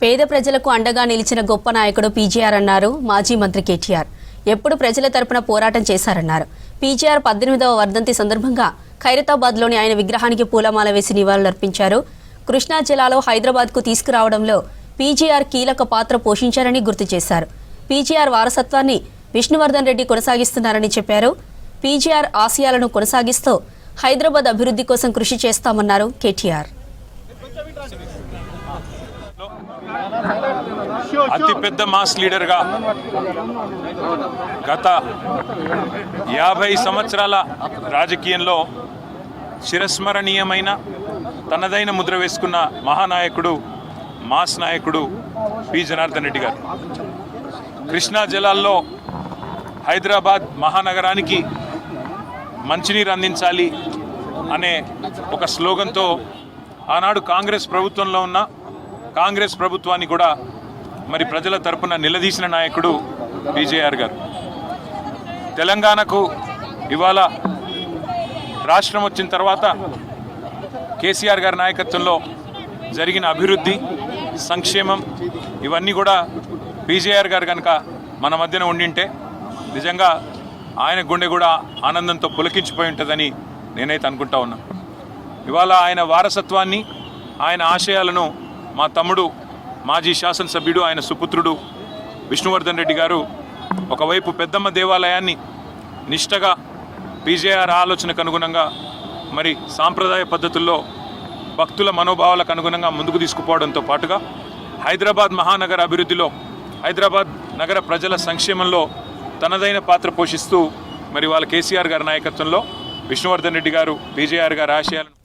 పేద ప్రజలకు అండగా నిలిచిన గొప్ప నాయకుడు పీజీఆర్ అన్నారు మాజీ మంత్రి కేటీఆర్. ఎప్పుడు ప్రజల తరపున పోరాటం చేశారన్నారు. పీజీఆర్ 18వ వర్ధంతి సందర్భంగా ఖైరతాబాద్లోని ఆయన విగ్రహానికి పూలమాల వేసి నివాళులర్పించారు. కృష్ణా జిల్లాలో హైదరాబాద్కు తీసుకురావడంలో పీజీఆర్ కీలక పాత్ర పోషించారని గుర్తు చేశారు. పీజీఆర్ వారసత్వాన్ని విష్ణువర్ధన్ రెడ్డి కొనసాగిస్తున్నారని చెప్పారు. పీజీఆర్ ఆశయాలను కొనసాగిస్తూ హైదరాబాద్ అభివృద్ధి కోసం కృషి చేస్తామన్నారు కేటీఆర్. అతిపెద్ద మాస్ లీడర్గా గత 50 సంవత్సరాల రాజకీయంలో చిరస్మరణీయమైన తనదైన ముద్ర వేసుకున్న మహానాయకుడు, మాస్ నాయకుడు పి జనార్దన్ రెడ్డి గారు. కృష్ణా జలాల్లో హైదరాబాద్ మహానగరానికి మంచినీరు అందించాలి అనే ఒక స్లోగన్తో ఆనాడు కాంగ్రెస్ ప్రభుత్వంలో ఉన్న కాంగ్రెస్ ప్రభుత్వాన్ని కూడా మరి ప్రజల తరపున నిలదీసిన నాయకుడు పీజేఆర్ గారు. తెలంగాణకు ఇవాళ రాష్ట్రం వచ్చిన తర్వాత కేసీఆర్ గారి నాయకత్వంలో జరిగిన అభివృద్ధి, సంక్షేమం ఇవన్నీ కూడా పీజేఆర్ గారు కనుక మన మధ్యన ఉండింటే నిజంగా ఆయన గుండె కూడా ఆనందంతో పులకించిపోయి ఉంటుందని నేనైతే అనుకుంటా ఉన్నా. ఇవాళ ఆయన వారసత్వాన్ని, ఆయన ఆశయాలను మా తమ్ముడు మాజీ శాసనసభ్యుడు, ఆయన సుపుత్రుడు విష్ణువర్ధన్ రెడ్డి గారు ఒకవైపు పెద్దమ్మ దేవాలయాన్ని నిష్టగా పీజేఆర్ ఆలోచనకు అనుగుణంగా మరి సాంప్రదాయ పద్ధతుల్లో భక్తుల మనోభావాలకు అనుగుణంగా ముందుకు తీసుకుపోవడంతో పాటుగా హైదరాబాద్ మహానగర అభివృద్ధిలో, హైదరాబాద్ నగర ప్రజల సంక్షేమంలో తనదైన పాత్ర పోషిస్తూ మరి వాళ్ళ కేసీఆర్ గారి నాయకత్వంలో విష్ణువర్ధన్ రెడ్డి గారు పీజేఆర్ గారి ఆశయాలను